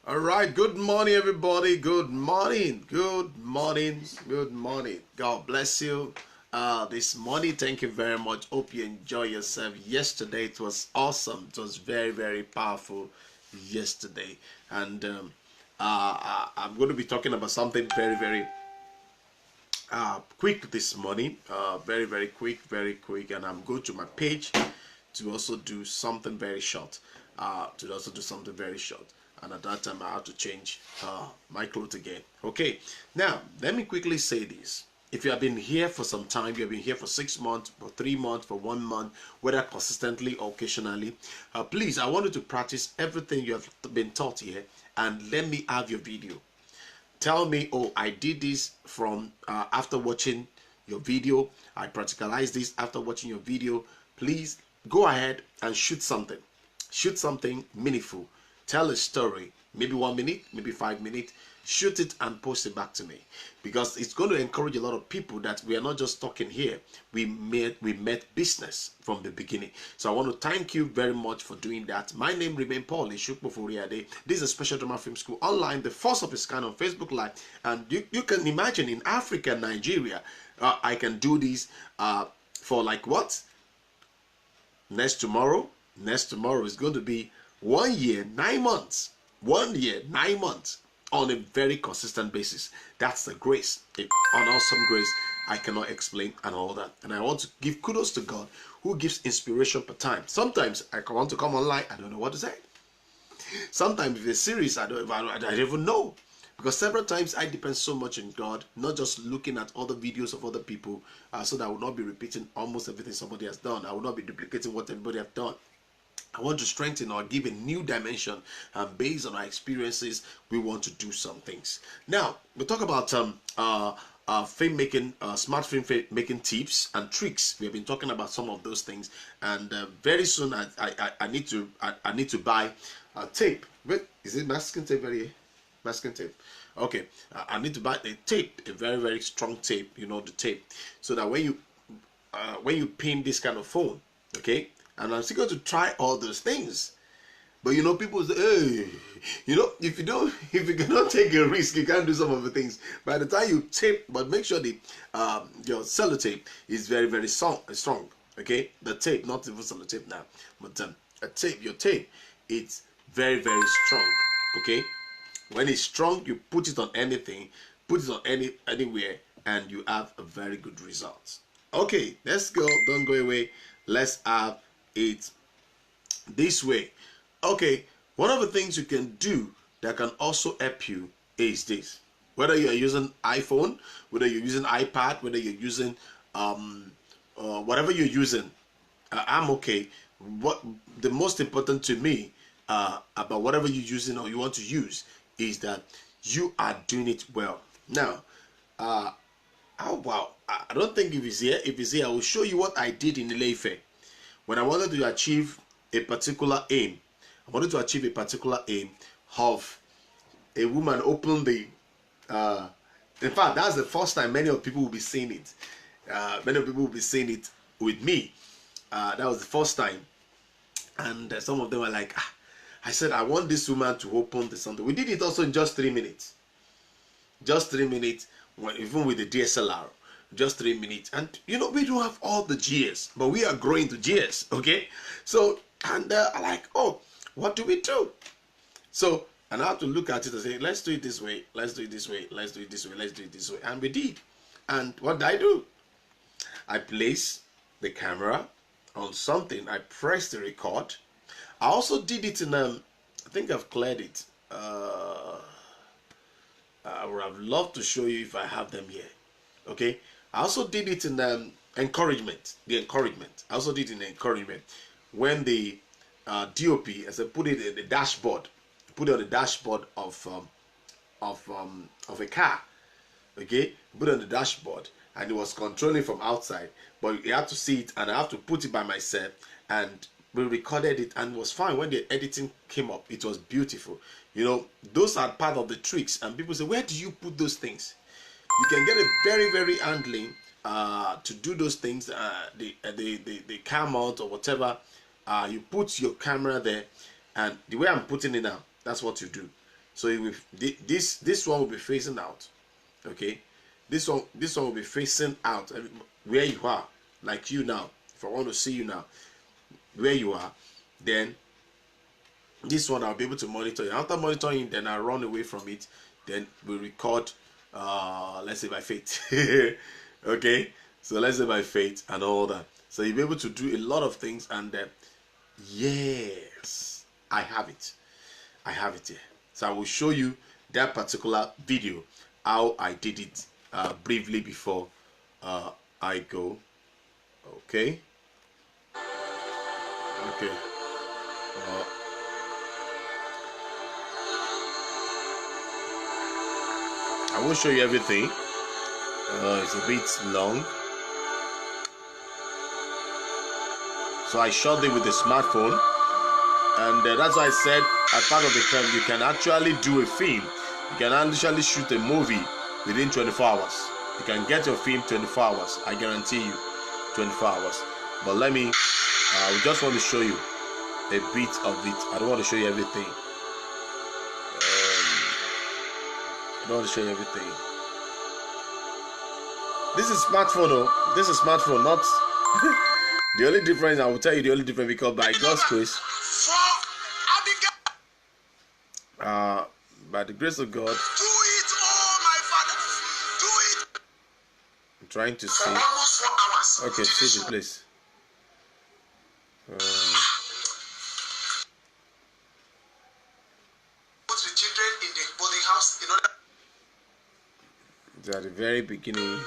All right, good morning, everybody. Good morning, good morning, good morning. God bless you. This morning, thank you very much. Hope you enjoy yourself. Yesterday, it was awesome. It was very, very powerful yesterday. And I'm going to be talking about something very, very quick this morning. Very, very quick. And I'm going to my page to also do something very short. And at that time I had to change my clothes again. Okay, now let me quickly say this. If you have been here for some time, you have been here for 6 months, for 3 months, for 1 month, whether consistently or occasionally, please, I want you to practice everything you have been taught here, and let me have your video. Tell me, oh, I did this from after watching your video. I practicalized this after watching your video. Please go ahead and shoot something. Shoot something meaningful. Tell a story, maybe 1 minute, maybe 5 minutes. Shoot it and post it back to me, because it's going to encourage a lot of people that we are not just talking here. We met business from the beginning. So I want to thank you very much for doing that. My name remains Paul-Esupofo. This is a special drama film school online, the first of its kind on Facebook Live. And you can imagine in Africa and Nigeria, I can do this for like what? Next tomorrow is going to be 1 year, 9 months. 1 year, 9 months on a very consistent basis. That's the grace, an awesome grace I cannot explain and all that. And I want to give kudos to God who gives inspiration per time. Sometimes I want to come online, I don't know what to say. Sometimes if it's serious, I don't even know. Because several times I depend so much on God, not just looking at other videos of other people, so that I will not be repeating almost everything somebody has done. I will not be duplicating what everybody has done. I want to strengthen or give a new dimension, and based on our experiences, we want to do some things. Now, we talk about filmmaking, smart film making tips and tricks. We have been talking about some of those things, and very soon I need to buy a tape. Wait, is it masking tape? Masking tape. Okay, I need to buy a tape, a very strong tape. You know, the tape, so that when you pin this kind of phone, okay. And I'm still going to try all those things. But you know, people say, hey, you know, if you cannot take a risk, you can't do some of the things. By the time you tape, but make sure the your sellotape is very strong. Okay, the tape, not even sellotape now, but your tape, it's very strong. Okay, when it's strong, you put it on anything, put it on anywhere, and you have a very good result. Okay, let's go. Don't go away. Let's have it this way. Okay, one of the things you can do that can also help you is this. Whether you're using iPhone, whether you're using iPad, whether you're using whatever you're using, I'm okay. What the most important to me about whatever you're using or you want to use is that you are doing it well. Now, oh wow, I don't think if it's here, I will show you what I did in Ileife. When I wanted to achieve a particular aim, of a woman opening the, in fact, that's the first time many of people will be seeing it. Many people will be seeing it with me. That was the first time. And some of them were like, I said, I want this woman to open the something. We did it also in just 3 minutes. Just 3 minutes, even with the DSLR. Just 3 minutes. And you know, we don't have all the GS, but we are growing to GS. Okay, so and I like, oh, what do we do? So, and I have to look at it and say, let's do it this way, let's do it this way, let's do it this way, let's do it this way. And we did. And what did I do? I placed the camera on something, I pressed the record. I also did it in I think I've cleared it. I would have loved to show you if I have them here. Okay, I also did it in encouragement. The encouragement. I also did it in encouragement when the DOP, as I put it in the dashboard, put it on the dashboard of a car. Okay, put it on the dashboard, and it was controlling from outside, but you have to see it, and I have to put it by myself, and we recorded it, and it was fine. When the editing came up, it was beautiful. You know, those are part of the tricks, and people say, where do you put those things? You can get a very handling to do those things, the cam mount or whatever. You put your camera there, and the way I'm putting it now, that's what you do. So it will, this one will be facing out. Okay, this one will be facing out where you are, like you now. If I want to see you now, where you are, then this one I'll be able to monitor you. After monitoring, then I run away from it. Then we record, let's say by faith. Okay, so let's say by faith and all that. So you'll be able to do a lot of things, and yes, I have it. I have it here. So I will show you that particular video, how I did it briefly before I go. Okay. Okay. I won't show you everything. It's a bit long. So I shot it with the smartphone, and that's why I said as part of the film you can actually do a film. You can actually shoot a movie within 24 hours. You can get your film 24 hours. I guarantee you 24 hours. But let me, we just want to show you a bit of it. I don't want to show you everything. I don't want to show you everything. This is smartphone, oh. This is smartphone, not the only difference. I will tell you the only difference, because by God's grace, by the grace of God, I'm trying to see. Okay, see the place. At the very beginning.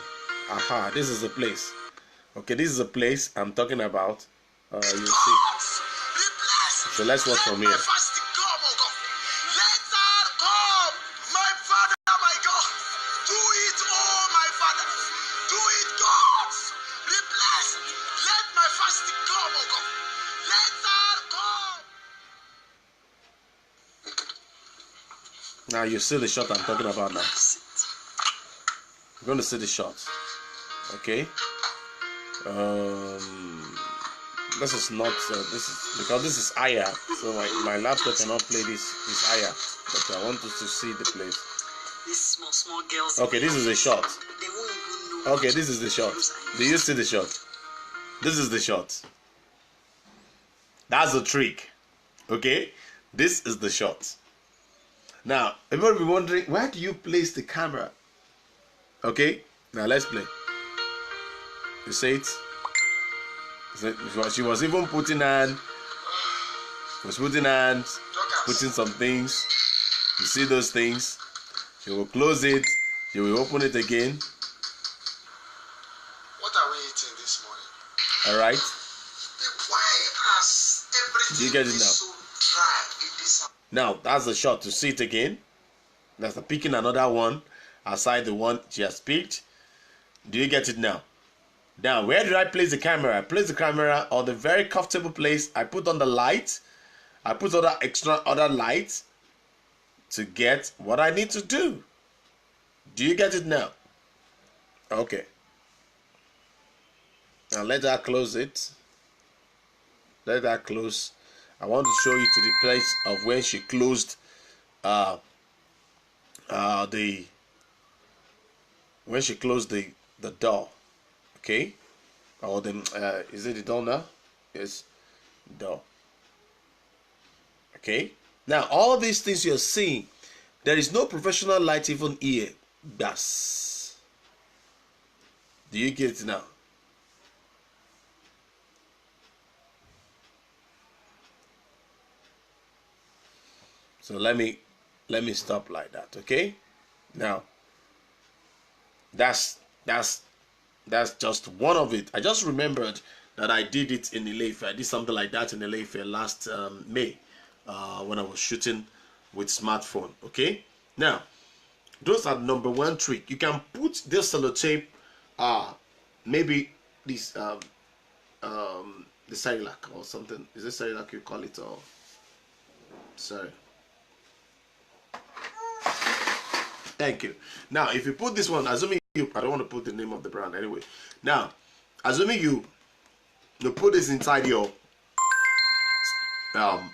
Aha, this is the place. Okay, this is the place I'm talking about. You see. So let's work from here. Now you see the shot I'm talking about now. You're going to see the shot. Okay. This is not. This is because this is higher, so my laptop cannot play this higher. But I want you to see the place. These small girls. Okay, this is the shot. They won't even know. Okay, this is the shot. Do you see the shot? This is the shot. That's the trick. Okay, this is the shot. Now, everybody will be wondering, where do you place the camera? Okay, now let's play. You see it? She was even putting hands, putting some things. You see those things? She will close it. She will open it again. What are we eating this morning? All right. Why has everything Do you get it now? so dry in this house? Now that's the shot. To see it again. That's the picking another one aside the one she has picked. Do you get it now? Now, where did I place the camera? I place the camera on the very comfortable place. I put on the light. I put other lights to get what I need to do. Do you get it now? Okay. Now let her close it. Let her close. I want to show you to the place of when she closed when she closed the door. Okay, or the is it the door now? Yes, door. Okay, now all these things you're seeing, there is no professional light even here. Yes. Do you get it now? So let me stop like that. Okay, now that's just one of it. I just remembered that I did it in Ile-Ife. I did something like that in Ile-Ife last May when I was shooting with smartphone. Okay, now those are number one trick. You can put this sellotape, maybe this the Cyrillac or something. Is it Cyrillac you call it, or sorry? Thank you. Now, if you put this one, assuming you, I don't want to put the name of the brand anyway. Now, assuming you put this inside your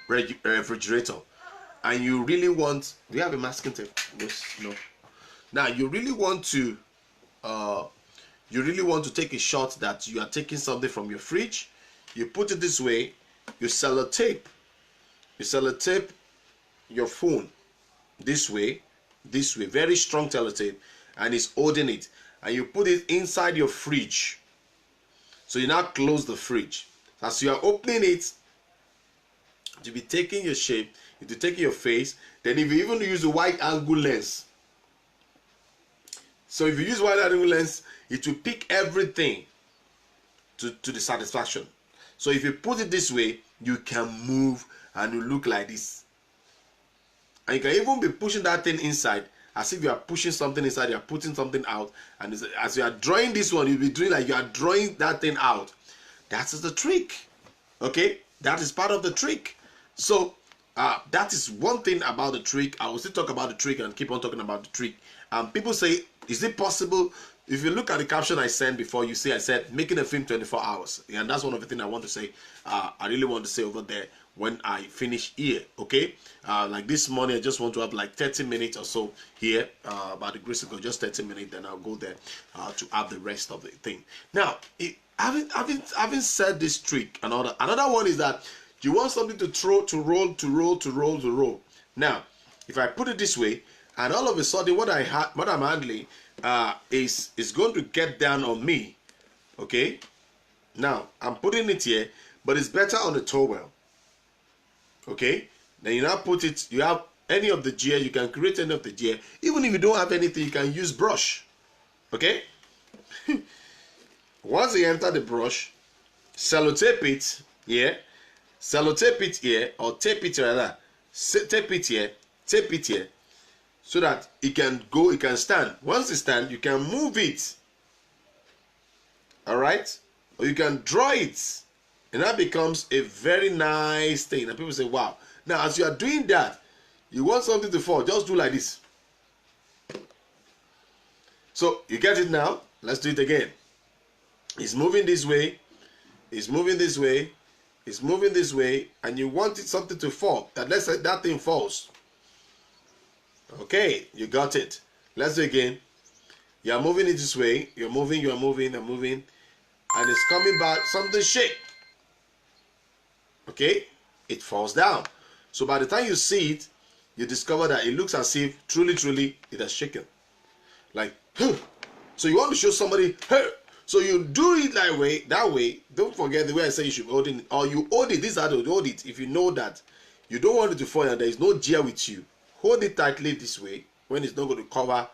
refrigerator, and you really want, do you have a masking tape? Yes, no. Now you really want to take a shot that you are taking something from your fridge. You put it this way, you sellotape your phone this way, very strong sellotape, and it's holding it, and you put it inside your fridge. So you now close the fridge. As you are opening it, you'll be taking your shape, you'll be taking your face. Then if you even use a wide angle lens, so if you use wide angle lens, it will pick everything to the satisfaction. So if you put it this way, you can move and you look like this. And you can even be pushing that thing inside, as if you are pushing something inside, you are putting something out. And as you are drawing this one, you'll be doing like you are drawing that thing out. That is the trick. Okay? That is part of the trick. So that is one thing about the trick. I will still talk about the trick and keep on talking about the trick. People say, is it possible? If you look at the caption I sent before, you see I said making a film 24 hours. And that's one of the things I want to say. I really want to say over there when I finish here. Okay? Like this morning, I just want to have like 30 minutes or so here. By the grace of God, just 30 minutes. Then I'll go there to have the rest of the thing. Now, having said this trick, another one is that you want something to roll. Now, if I put it this way, and all of a sudden what I'm handling is going to get down on me. Okay? Now, I'm putting it here, but it's better on the towel. Okay? Then you now put it, you have any of the gear, you can create any of the gear. Even if you don't have anything, you can use brush. Okay? Once you enter the brush, sellotape it here, sellotape it here, or tape it rather. Tape it here, so that it can go, it can stand. Once it stands, you can move it. Alright? Or you can draw it. And that becomes a very nice thing. And people say, wow. Now, as you are doing that, you want something to fall, just do like this. So, you get it now? Let's do it again. It's moving this way. It's moving this way. It's moving this way. And you want something to fall. Let's say that thing falls. Okay, you got it. Let's do it again. You are moving it this way. You're moving. And it's coming back. Something shake. Okay, it falls down. So by the time you see it, you discover that it looks as if truly it has shaken. Like, huh. So you want to show somebody, huh. So you do it that way. Don't forget the way I say you should hold it, or you hold it. This is how to hold it. If you know that you don't want it to fall and there is no gear with you, hold it tightly this way when it's not going to cover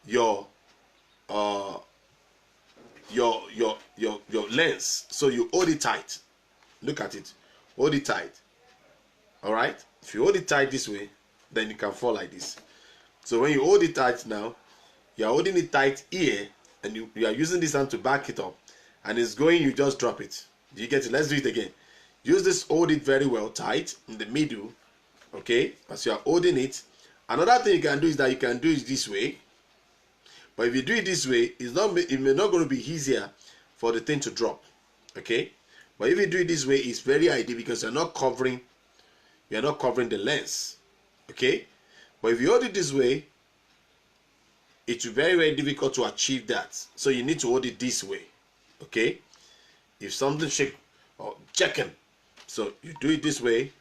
your lens. So you hold it tight. Look at it. Hold it tight. Alright? If you hold it tight this way, then you can fall like this. So when you hold it tight now, you are holding it tight here, and you are using this hand to back it up, and it's going, you just drop it. Do you get it? Let's do it again. Use this, hold it very well tight in the middle. Okay? As you are holding it. Another thing you can do is that you can do it this way. But if you do it this way, it may not going to be easier for the thing to drop. Okay? But if you do it this way, it's very ideal because you're not covering the lens. Okay? But if you hold it this way, it's very difficult to achieve that. So you need to hold it this way. Okay? If something shake or checking, so you do it this way,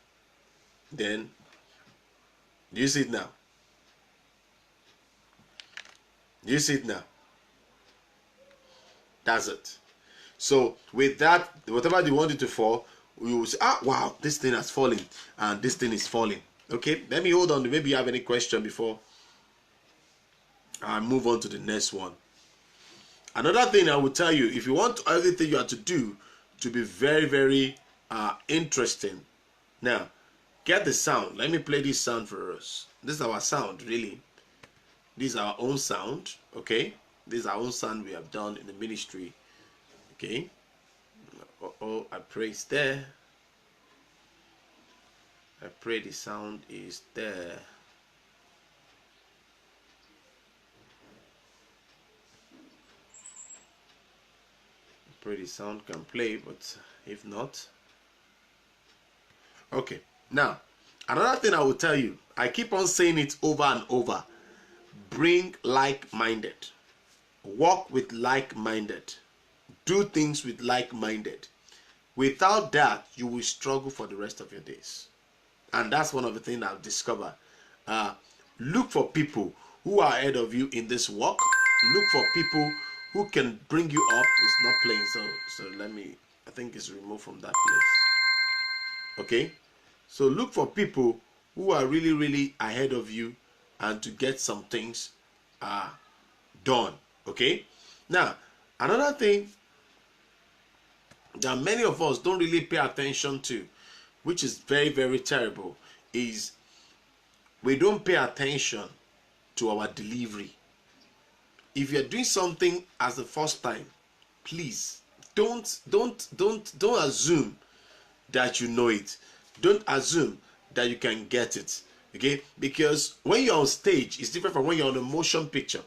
then you see it now. You see it now. That's it. So with that, whatever you want it to fall, you will say, ah, wow, this thing has fallen, and this thing is falling. Okay, let me hold on. Maybe you have any question before I move on to the next one. Another thing I will tell you, if you want everything you have to do to be very interesting, now get the sound. Let me play this sound for us. This is our sound, really. This is our own sound. Okay, this is our own sound we have done in the ministry. Okay. Oh, I pray it's there. I pray the sound is there. I pray the sound can play, but if not, okay. Now, Another thing I will tell you, I keep on saying it over and over. Bring like-minded. Walk with like-minded. Do things with like-minded. Without that, you will struggle for the rest of your days. And that's one of the things I've discovered. Look for people who are ahead of you in this walk. Look for people who can bring you up. It's not playing, so let me, I think it's removed from that place. Okay? So look for people who are really, really ahead of you and to get some things done. Okay? Now, another thing that many of us don't really pay attention to, which is very, very terrible, is we don't pay attention to our delivery. If you're doing something as the first time, please don't assume that you know it. Don't assume that you can get it. Okay? Because when you're on stage, it's different from when you're on a motion picture.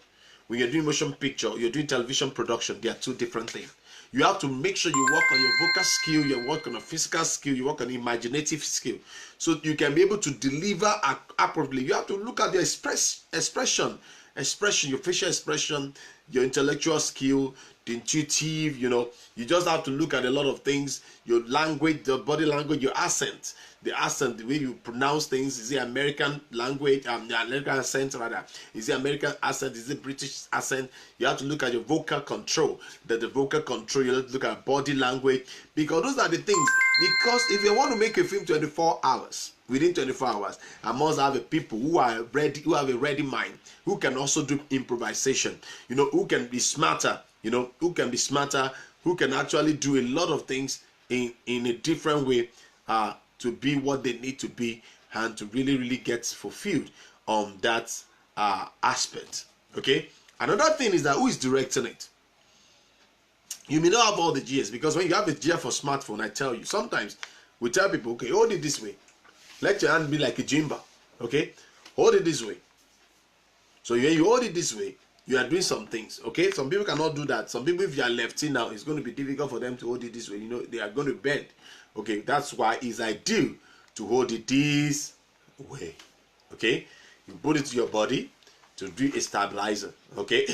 When you're doing motion picture, you're doing television production, they are two different things. You have to make sure you work on your vocal skill, you work on a physical skill, you work on imaginative skill, so you can be able to deliver appropriately. You have to look at the expression, your facial expression, your intellectual skill, the intuitive, you just have to look at a lot of things, your language, the body language, your accent, the way you pronounce things. Is it American language, the American accent rather? Is it American accent? Is it British accent? You have to look at your vocal control, the vocal control. You have to look at body language, because those are the things. Because if you want to make a film 24 hours, within 24 hours, I must have a people who are ready, who have a ready mind, who can also do improvisation, who can be smarter, who can actually do a lot of things in a different way, to be what they need to be, and to really, really get fulfilled on that aspect. Okay? Another thing is that who is directing it? You may not have all the GS, because when you have a GS for smartphone, I tell you, sometimes we tell people, okay, hold it this way. Let your hand be like a Jimba. Okay? Hold it this way. So when you hold it this way, you are doing some things. Okay? Some people cannot do that. Some people, if you are lefty now, it's going to be difficult for them to hold it this way. They are going to bend. Okay? That's why it's ideal to hold it this way. Okay? You put it to your body to do a stabilizer. Okay?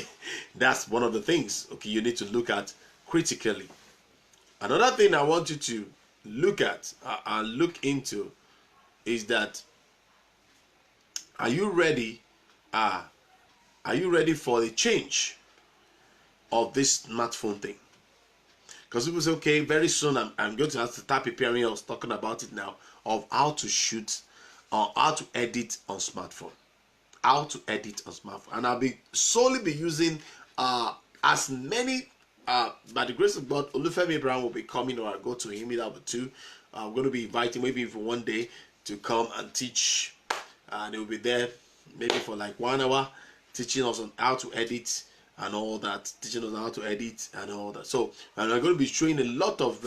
That's one of the things, okay, you need to look at critically. Another thing I want you to look at and look into is that, are you ready for the change of this smartphone thing? Because people say, okay, very soon I'm going to have to start preparing. I was talking about it now, of how to shoot or how to edit on smartphone. How to edit on smartphone. And I'll be solely be using as many, by the grace of God, Olufemi Brown will be coming, or I'll go to him, either of two. I'm going to be inviting maybe for one day to come and teach, and they will be there maybe for like 1 hour, teaching us on how to edit and all that, So, and I'm going to be showing a lot of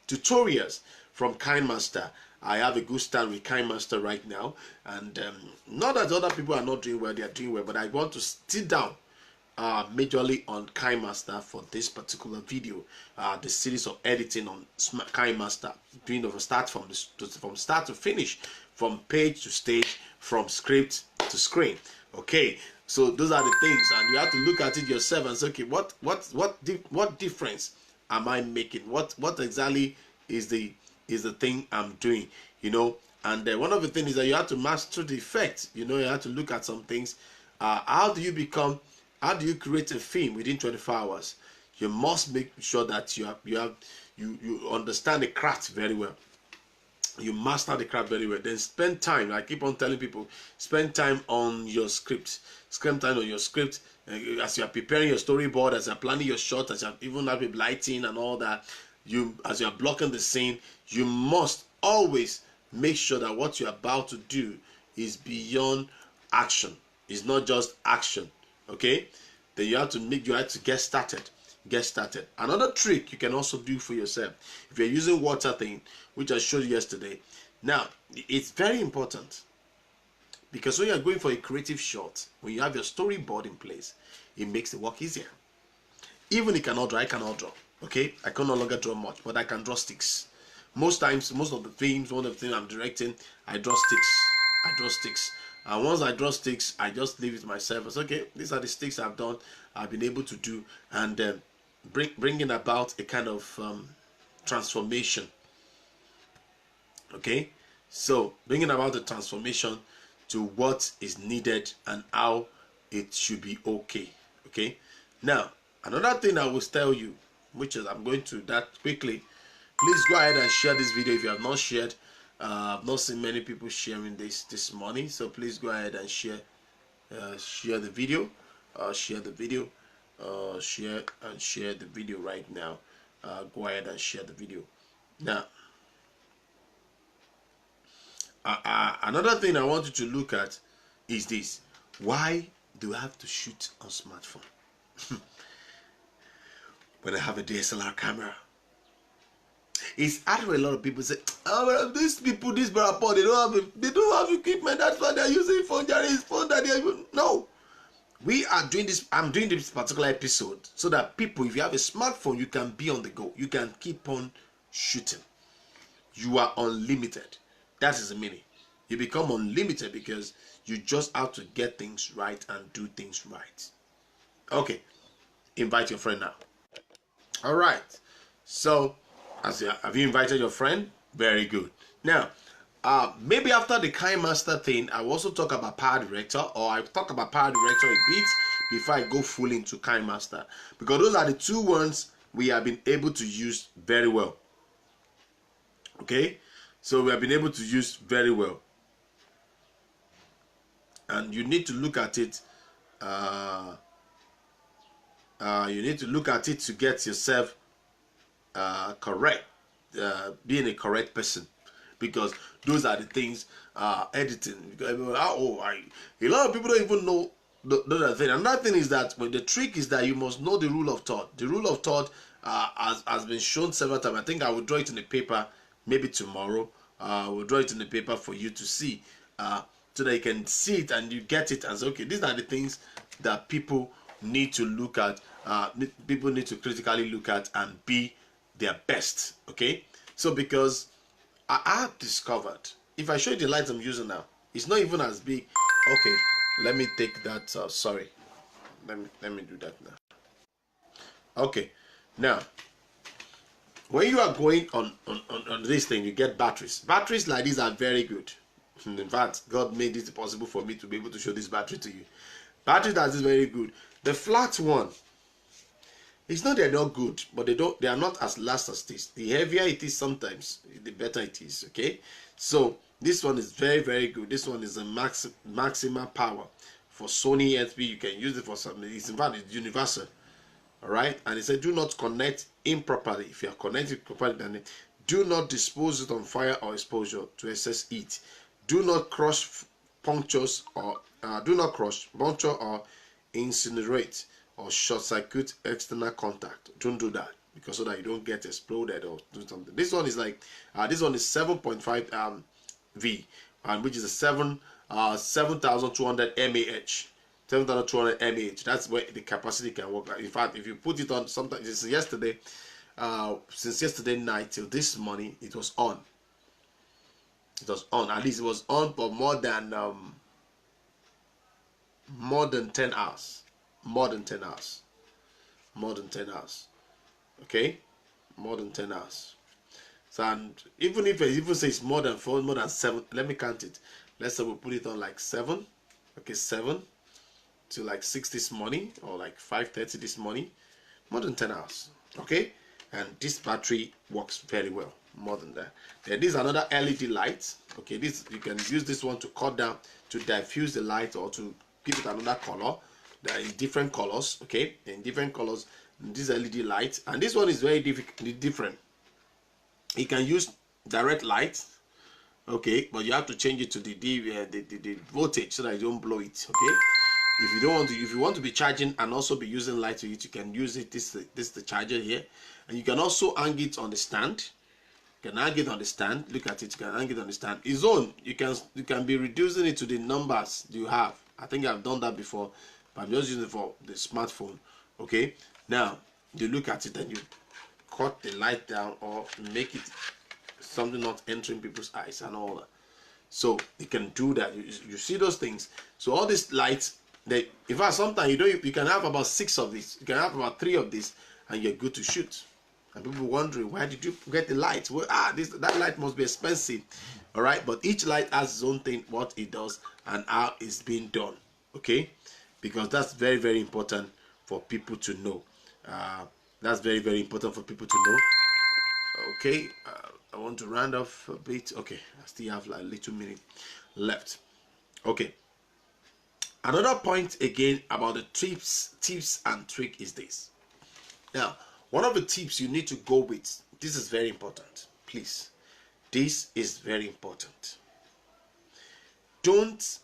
tutorials from KineMaster. I have a good stand with KineMaster right now, and not that other people are not doing well, they are doing well, but I want to sit down majorly on KineMaster for this particular video, the series of editing on KineMaster, doing from start to finish, from page to stage, from script to screen. Okay, so those are the things, and you have to look at it yourself and say, okay, what difference am I making? What exactly is the thing I'm doing? And one of the things is that you have to master the effect. You have to look at some things. How do you create a film within 24 hours? You must make sure that you understand the craft very well. You master the craft very well. Then spend time. I keep on telling people, spend time on your script. Spend time on your script as you are preparing your storyboard, as you are planning your shot, as you are even having lighting and all that. As you are blocking the scene, you must always make sure that what you're about to do is beyond action. It's not just action. Okay? Then you have to get started. Another trick you can also do for yourself, if you're using water thing, which I showed you yesterday. Now, it's very important, because when you're going for a creative shot, when you have your storyboard in place, it makes the work easier. Even I cannot draw. Okay, I can no longer draw much, but I can draw sticks. Most of the things I'm directing, I draw sticks. I draw sticks. And once I draw sticks, I just leave it myself. It's okay. These are the sticks I've done. I've been able to do, and bringing about a kind of transformation. Okay, so bringing about the transformation to what is needed and how it should be okay. Okay, now another thing I will tell you, which is I'm going to that quickly. Please go ahead and share this video if you have not shared. I've not seen many people sharing this morning, so please go ahead and share the video. Share the video. Share the video right now. Go ahead and share the video. Now, another thing I want you to look at is this: why do I have to shoot on smartphone when I have a DSLR camera? It's hard for a lot of people say, oh, these people, this brother Paul, they don't have equipment. That's why they're using phone. There is phone that they no. We are doing this. I'm doing this particular episode so that people, if you have a smartphone, you can be on the go. You can keep on shooting. You are unlimited. That is the meaning. You become unlimited because you just have to get things right and do things right. Okay, invite your friend now. All right. So, have you invited your friend? Very good. Now, maybe after the Kind Master thing, I will also talk about Power Director, or I talk about Power Director a bit before I go full into Kind Master, because those are the two ones we have been able to use very well. Okay, so we have been able to use very well, and you need to look at it. You need to look at it to get yourself correct, being a correct person, because those are the things. Editing, a lot of people don't even know the thing. Another thing is that the trick is that you must know the rule of thought. The rule of thought has been shown several times. I think I will draw it in the paper maybe tomorrow. We'll draw it in the paper for you to see, so that you can see it and you get it and say, okay, these are the things that people need to look at. People need to critically look at and be their best. Okay, so because I have discovered, if I show you the lights I'm using now, it's not even as big. Okay, let me take that. Sorry, let me do that now. Okay, now when you are going on this thing, you get batteries. Batteries like these are very good. In fact, God made it possible for me to be able to show this battery to you. Battery that is very good. The flat one, it's not they're not good, but they are not as last as this. The heavier it is sometimes, the better it is. Okay, so this one is very, very good. This one is a maximum power for Sony XP. You can use it for something. It's in fact it's universal. All right, and it said do not connect improperly. If you are connected properly, then do not dispose it on fire or exposure to excess heat. Do not crush punctures or puncture or incinerate or short circuit external contact. Don't do that, because so that you don't get exploded or do something. This one is like this one is 7.5 V, and which is a 7,200 mAh. 7,200 mAh. That's where the capacity can work. In fact, if you put it on, sometimes since yesterday night till this morning, it was on. It was on. At least it was on for more than 10 hours. More than 10 hours. Okay, more than 10 hours. So, and even if it even says more than 4, more than 7, let me count it. Let's say we put it on like 7. Okay, 7 to like 6 this morning, or like 5:30 this morning. More than 10 hours. Okay, and this battery works very well. More than that. Then this is another LED light. Okay, this you can use this one to cut down, to diffuse the light, or to give it another color. There are in different colors. Okay, in different colors. This LED light, and this one is very different. You can use direct light. Okay, but you have to change it to the voltage so that you don't blow it. Okay, if you don't want to, if you want to be charging and also be using light to it, you can use it. This is the charger here, and you can also hang it on the stand. You can hang it on the stand. Look at it. You can hang it on the stand. Its own. You can be reducing it to the numbers you have. I think I've done that before, but I'm just using it for the smartphone. Okay. Now you look at it and you cut the light down or make it something not entering people's eyes and all that. So you can do that. You see those things. So all these lights, they, in fact, sometimes you can have about 6 of these. You can have about 3 of these, and you're good to shoot. And people wondering, why did you get the light? Well, that light must be expensive. All right, but each light has its own thing, what it does and how it's being done. Okay, because that's very, very important for people to know. That's very, very important for people to know. Okay, I want to round off a bit. Okay, I still have like a little minute left. Okay, another point again about the tips and trick is this. Now, one of the tips you need to go with, this is very important, please. This is very important. Don't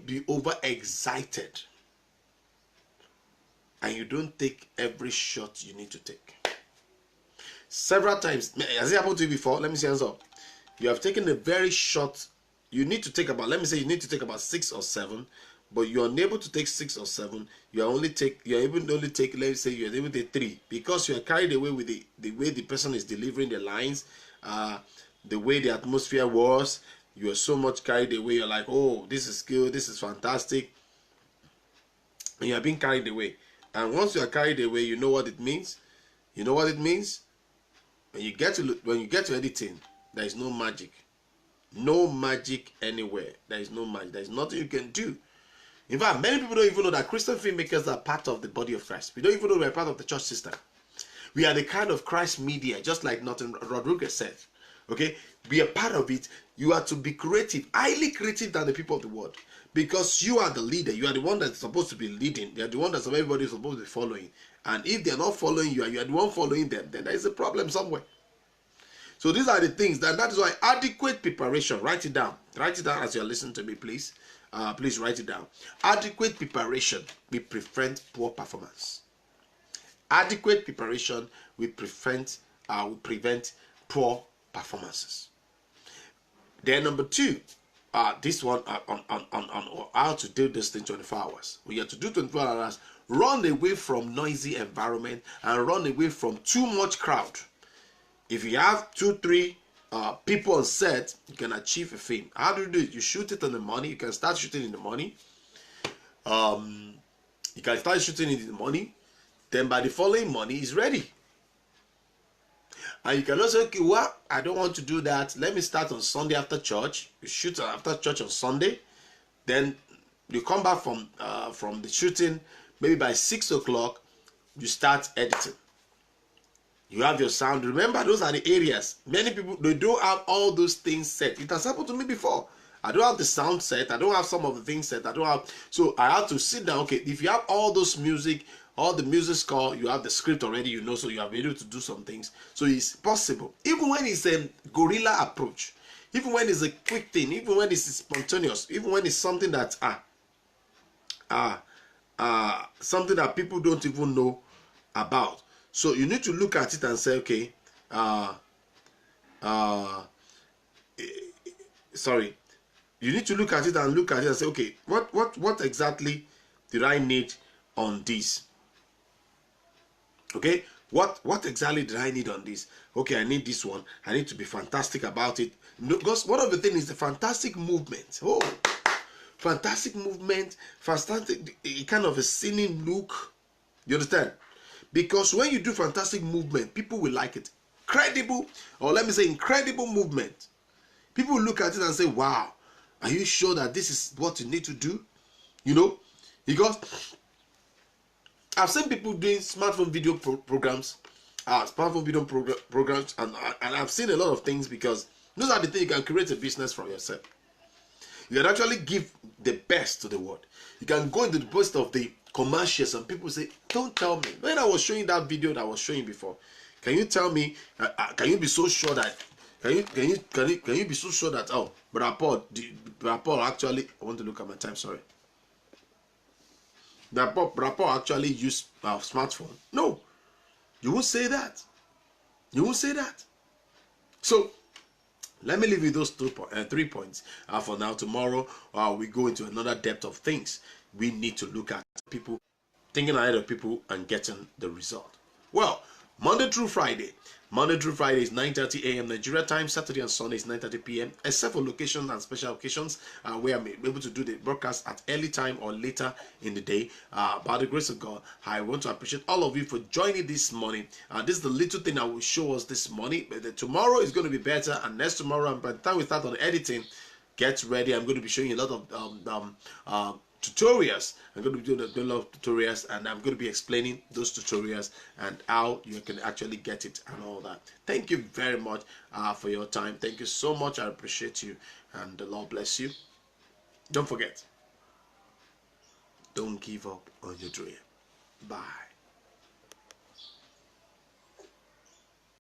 be over excited, and you don't take every shot you need to take. Several times, has it happened to you before? Let me see hands up. You have taken a very short, you need to take about, let me say you need to take about 6 or 7, but you're unable to take 6 or 7. You're able to only take, let's say you're able to take 3, because you are carried away with the way the person is delivering the lines, the way the atmosphere was. You are so much carried away. You're like, oh, this is good, this is fantastic, and you are being carried away. And once you are carried away, you know what it means. You know what it means. When you get to editing, there is no magic. No magic anywhere. There is no magic. There is nothing you can do. In fact, many people don't even know that Christian filmmakers are part of the body of Christ. We don't even know we're part of the church system. We are the kind of Christ media, just like Norton Rodriguez said. Okay, be a part of it. You are to be creative, highly creative than the people of the world, because you are the leader. You are the one that's supposed to be leading. You are the one that everybody is supposed to be following. And if they are not following you, and you are the one following them, then there is a problem somewhere. So these are the things that is why adequate preparation. Write it down. Write it down as you are listening to me, please. Please write it down. Adequate preparation will prevent poor performance. Adequate preparation will prevent poor performances. Then number 2, this one on how to do this thing 24 hours. We have to do 24 hours. Run away from noisy environment and run away from too much crowd. If you have 2-3 people on set, you can achieve a film. How do you do it? You shoot it in the morning. You can start shooting in the morning. You can start shooting in the morning. Then by the following morning, it's ready. And you can also, okay, well, I don't want to do that. Let me start on Sunday after church. You shoot after church on Sunday. Then you come back from the shooting. Maybe by 6 o'clock, you start editing. You have your sound. Remember, those are the areas. Many people, they don't have all those things set. It has happened to me before. I don't have the sound set. I don't have some of the things set. So I have to sit down. Okay, if you have all those music, all the music score, you have the script already, you know, so you are able to do some things. So it's possible. Even when it's a guerrilla approach, even when it's a quick thing, even when it's spontaneous, even when it's something that something that people don't even know about. So you need to look at it and say, okay, sorry. You need to look at it and say, okay, what exactly did I need on this? Okay, what exactly did I need on this? Okay, I need this one. I need to be fantastic about it. Because one of the things is the fantastic movement. Oh, fantastic movement, fantastic, kind of a scenic look. You understand? Because when you do fantastic movement, people will like it. Credible, or let me say incredible movement. People will look at it and say, wow, are you sure that this is what you need to do? You know, because I've seen people doing smartphone video programs, and I've seen a lot of things, because those are the things you can create a business from yourself. You can actually give the best to the world. You can go into the post of the commercials and people say, don't tell me. When I was showing that video that I was showing before, can you tell me, can you be so sure that, can you be so sure that, oh, Brother Paul actually, I want to look at my time, sorry. Brother Paul actually used a smartphone. No, you won't say that. You won't say that. So, let me leave you those 3 points for now. Tomorrow, we go into another depth of things. We need to look at people, thinking ahead of people and getting the result. Well, Monday through Friday, Monday through Friday is 9:30 a.m. Nigeria time. Saturday and Sunday is 9:30 p.m. Except for locations and special occasions where I'm able to do the broadcast at early time or later in the day. By the grace of God, I want to appreciate all of you for joining this morning. This is the little thing I will show us this morning. But tomorrow is going to be better, and next tomorrow, and by the time we start on editing, get ready. I'm going to be showing you a lot of tutorials. I'm going to be doing a lot of tutorials, and I'm going to be explaining those tutorials and how you can actually get it and all that. Thank you very much for your time. Thank you so much. I appreciate you, and the Lord bless you. Don't forget, don't give up on your dream. Bye.